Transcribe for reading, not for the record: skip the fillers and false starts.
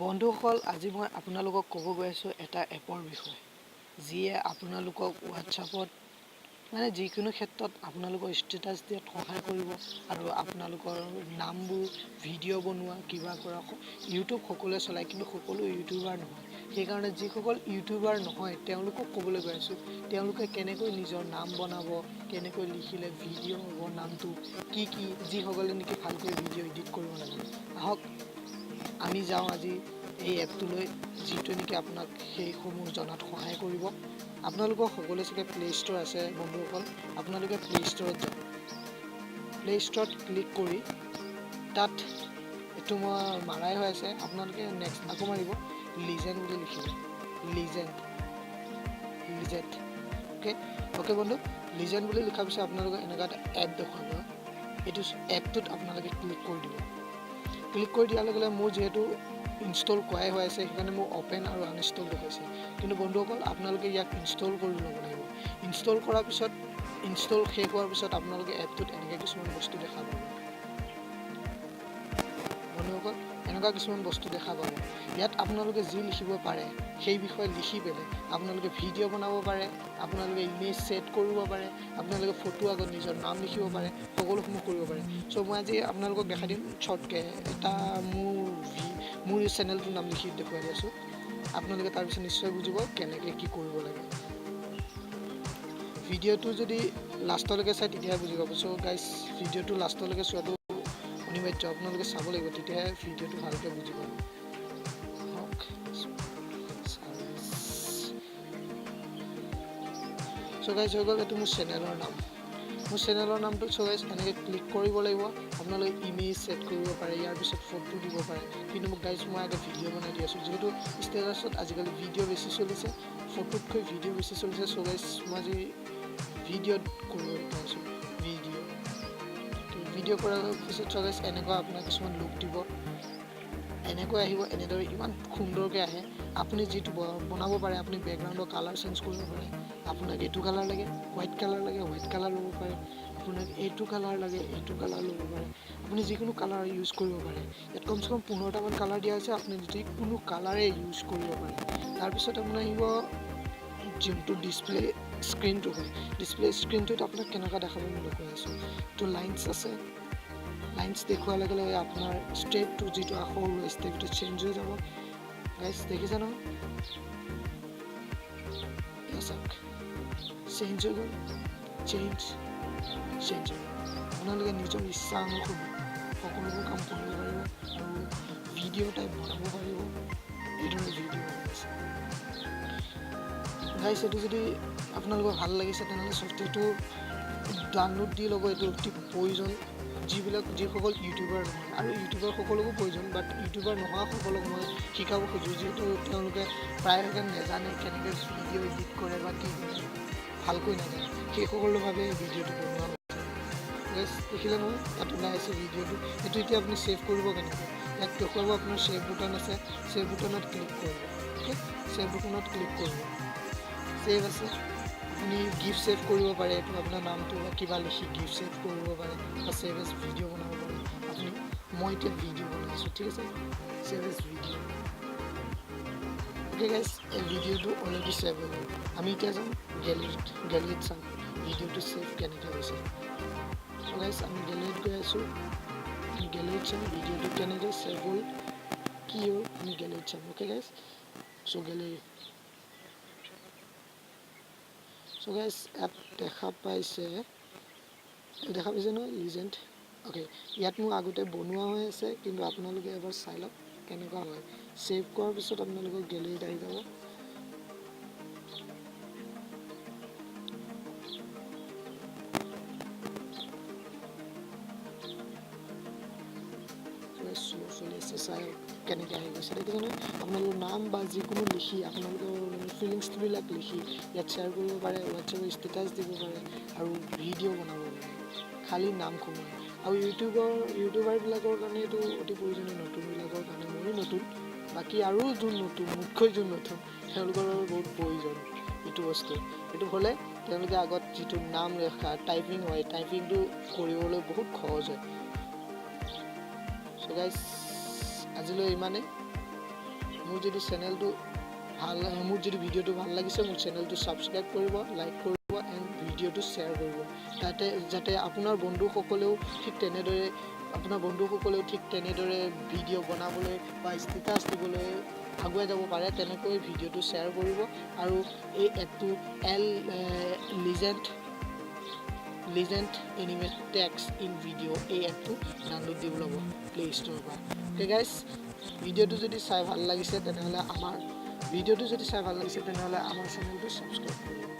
বন্ধুসকল, আজি মই আপোনালোকক ক'ব গৈ আছোঁ এটা এপৰ বিষয়ে, যিয়ে আপোনালোকক হোৱাটছআপত যিকোনো ক্ষেত্ৰত আপোনালোকৰ ষ্টেটাছ দিয়াত সহায় কৰিব আৰু আপোনালোকৰ নামবোৰ ভিডিঅ' বনোৱা কিবা কৰা। ইউটিউব সকলোৱে চলায়, কিন্তু সকলো ইউটিউবাৰ নহয়। সেইকাৰণে যিসকল ইউটিউবাৰ নহয় তেওঁলোকক ক'বলৈ গৈ আছোঁ, তেওঁলোকে কেনেকৈ নিজৰ নাম বনাব, কেনেকৈ লিখিলে ভিডিঅ' হ'ব, নামটো কি যিসকলে নেকি ভালকৈ ভিডিঅ' এডিট কৰিব লাগে। আহক আমি যাওঁ আজি এই এপটোলৈ, যিটো নেকি আপোনাক সেইসমূহ জনাত সহায় কৰিব। আপোনালোকৰ সকলোৱে চাগে প্লে' ষ্ট'ৰ আছে বন্ধুসকল। আপোনালোকে প্লে' ষ্ট'ৰত যাওক, প্লে' ষ্ট'ৰত ক্লিক কৰি তাত এইটো মই মাৰাই হৈ আছে, আপোনালোকে নেক্সট আকৌ মাৰিব লিজেণ্ড বুলি লিখিব, লিজেণ্ড অ'কে বন্ধু, লিজেণ্ড বুলি লিখাৰ পিছত আপোনালোকে এনেকুৱা এটা এপ দেখুৱাব। এইটো এপটোত আপোনালোকে ক্লিক কৰি দিব। ক্লিক কৰি দিয়াৰ লগে লগে মোৰ যিহেতু ইনষ্টল কৰাই হৈ আছে, সেইকাৰণে মোৰ অ'পেন আৰু আনইনষ্টল দেখুৱাইছে। কিন্তু বন্ধুসকল, আপোনালোকে ইয়াক ইনষ্টল কৰি ল'ব লাগিব। ইনষ্টল কৰাৰ পিছত, ইনষ্টল শেষ হোৱাৰ পিছত আপোনালোকে এপটোত এনেকৈ কিছুমান বস্তু দেখা পাব। বন্ধুসকল, এনেকুৱা কিছুমান বস্তু দেখা পাব। ইয়াত আপোনালোকে যি লিখিব পাৰে সেই বিষয়ে লিখি পেলাই আপোনালোকে ভিডিঅ' বনাব পাৰে, আপোনালোকে ইমেজ ছেট কৰিব পাৰে, আপোনালোকে ফটো আগত নিজৰ নাম লিখিব পাৰে, সকলোসমূহ কৰিব পাৰে। চ' মই আজি আপোনালোকক দেখাই দিম শ্বৰ্টকৈ এটা মোৰ চেনেলটোৰ নাম লিখি দেখুৱাই দি আছোঁ। আপোনালোকে তাৰপিছত নিশ্চয় বুজিব কেনেকৈ কি কৰিব লাগে। ভিডিঅ'টো যদি লাষ্টলৈকে চাই তেতিয়াহে বুজি পাব। চ' গাইজ, ভিডিঅ'টো লাষ্টলৈকে চোৱাটো অনিবাৰ্য, আপোনালোকে চাব লাগিব, তেতিয়াহে ভিডিঅ'টো ভালকৈ বুজি পাব। চ' গাইজ, হৈ গ'ল এইটো মোৰ চেনেলৰ নাম। মোৰ চেনেলৰ নামটো চ' গাইজ এনেকৈ ক্লিক কৰিব লাগিব। আপোনালোকে ইমেজ ছেট কৰিব পাৰে, ইয়াৰ পিছত ফটো দিব পাৰে। কিন্তু মোক গাইজ মই আগত ভিডিঅ' বনাই দি আছোঁ, যিহেতু ষ্টেটাছত আজিকালি ভিডিঅ' বেছি চলিছে, ফটোতকৈ ভিডিঅ' বেছি চলিছে। চ' গাইজ মই আজি ভিডিঅ'ত কৰিব বিচাৰিছোঁ, ভিডিঅ' কৰাৰ পিছত চ' গাইজ এনেকুৱা আপোনাৰ কিছুমান লুক দিব, এনেকৈ আহিব, এনেদৰে ইমান সুন্দৰকৈ আহে। আপুনি যিটো বনাব পাৰে, আপুনি বেকগ্ৰাউণ্ডৰ কালাৰ চেঞ্জ কৰিব পাৰে। আপোনাক এইটো কালাৰ লাগে, হোৱাইট কালাৰ লাগে, হোৱাইট কালাৰ ল'ব পাৰে। আপোনাক এইটো কালাৰ লাগে, এইটো কালাৰ ল'ব পাৰে। আপুনি যিকোনো কালাৰ ইউজ কৰিব পাৰে। ইয়াত কমচে কম 15টামান কালাৰ দিয়া আছে, আপুনি যিকোনো কালাৰে ইউজ কৰিব পাৰে। তাৰপিছত আপোনাৰ আহিব যোনটো ডিছপ্লে স্ক্ৰীণটো হয়, ডিছপ্লে স্ক্ৰীণটোত আপোনাক কেনেকুৱা দেখাব মই দেখুৱাই আছোঁ। তো লাইনছ আছে, লাইনছ দেখুৱাৰ লগে লগে আপোনাৰ ষ্টেপটো যিটো সৰু ষ্টেপটো চেঞ্জ হৈ যাব। গাইজ দেখিছে নহয়, চাওক চেঞ্জ হৈ গ'ল, চেঞ্জ হৈ গ'ল। আপোনালোকে নিজৰ ইচ্ছা অনুসৰি সকলোবোৰ কাম কৰিব পাৰিব আৰু ভিডিঅ' টাইপ বনাব পাৰিব। এইদৰে ভিডিঅ' বনাইছে গাইজ। এইটো যদি আপোনালোকৰ ভাল লাগিছে তেনেহ'লে ছফ্টৱেৰটো ডাউনলোড দি ল'ব। এইটো অতি প্ৰয়োজন যিসকল ইউটিউবাৰ নহয়, আৰু ইউটিউবাৰ সকলোকো প্ৰয়োজন, বাট ইউটিউবাৰ নোহোৱা সকলক মই শিকাব খোজোঁ, যিহেতু তেওঁলোকে প্ৰায়ভাগে নেজানে কেনেকৈ ভিডিঅ' এডিট কৰে বা কি কৰে, ভালকৈ নাজানে। সেইসকলৰ বাবে ভিডিঅ'টো বনোৱা হৈছে। গাইজ দেখিলে নহয়, ইয়াত ওলাই আছে ভিডিঅ'টো। এইটো এতিয়া আপুনি ছেভ কৰিব কেনেকৈ, ইয়াত দেখুৱাব আপোনাৰ ছেভ বুটান আছে, ছেভ বুটানত ক্লিক কৰিব। অ'কে, ছেভ বুটানত ক্লিক কৰিব, ছেভ আছে। আপুনি গিফ্ট ছেভ কৰিব পাৰে, এইটো আপোনাৰ নামটো বা কিবা লিখি গিফ্ট ছেভ কৰিব পাৰে, বা ছেভ এজ ভিডিঅ' বনাব পাৰে। মই এতিয়া ভিডিঅ' বনাইছোঁ, ঠিক আছে, save as video'. Okay guys, এই ভিডিঅ'টো অলৰেডি ছেভ হৈ গ'ল। আমি এতিয়া যাম গেলেৰীত চাম ভিডিঅ'টো ছেভ কেনেকৈ হৈছে। চ' গাইজ আমি গেলেৰীত গৈ আছোঁ, গেলেৰীত চাম ভিডিঅ'টো কেনেকৈ ছেভ হ'ল, কি হ'ল, আমি গেলেৰীত চাম। অ'কে গাইজ, চ' গেলেৰী। চ' গাইজ ইয়াত দেখা পাইছে নহয় লিজেণ্ড। অ'কে, ইয়াত মোৰ আগতে বনোৱা হৈ আছে, কিন্তু আপোনালোকে এবাৰ চাই লওক কেনেকুৱা হয়। ছেভ কৰাৰ পিছত আপোনালোকৰ গেলেৰীত আহি যাব। চলি আছে, চাই কেনেকৈ আহি গৈছে দেখিছে নহয়। আপোনালোকৰ নাম বা যিকোনো লিখি আপোনালোকৰ ফিলিংছবিলাক লিখি ইয়াত শ্বেয়াৰ কৰিব পাৰে, হোৱাটছএপৰ ষ্টেটাছ দিব পাৰে আৰু ভিডিঅ' বনাব পাৰে, খালী নাম সোমোৱাই। আৰু ইউটিউবাৰবিলাকৰ কাৰণে এইটো অতি প্ৰয়োজনীয়, নতুনবিলাকৰ কাৰণে। ময়ো নতুন, বাকী আৰু যোন নতুন, মোতকৈ যোন নতুন, তেওঁলোকৰ বহুত প্ৰয়োজন এইটো বস্তু। এইটো হ'লে তেওঁলোকে আগত যিটো নাম লেখা টাইপিং হয়, টাইপিংটো কৰিবলৈ বহুত সহজ হয়। চ' গাইজ আজিলৈ ইমানেই। মোৰ যদি চেনেলটো ভাল মোৰ যদি ভিডিঅ'টো ভাল লাগিছে মোৰ চেনেলটো ছাবস্ক্ৰাইব কৰিব, লাইক কৰিব এণ্ড ভিডিঅ'টো শ্বেয়াৰ কৰিব, যাতে আপোনাৰ বন্ধুসকলেও ঠিক তেনেদৰে ভিডিঅ' বনাবলৈ বা ষ্টেটাছ দিবলৈ আগুৱাই যাব পাৰে। তেনেকৈ ভিডিঅ'টো শ্বেয়াৰ কৰিব আৰু এই এপটো legend anime tex in video' এই এপটো ডাউনলোড দিব ল'ব প্লে ষ্ট'ৰৰ পৰা। গাইজ ভিডিঅ'টো যদি চাই ভাল লাগিছে তেনেহ'লে আমাৰ চেনেলটো ছাবস্ক্ৰাইব কৰিব।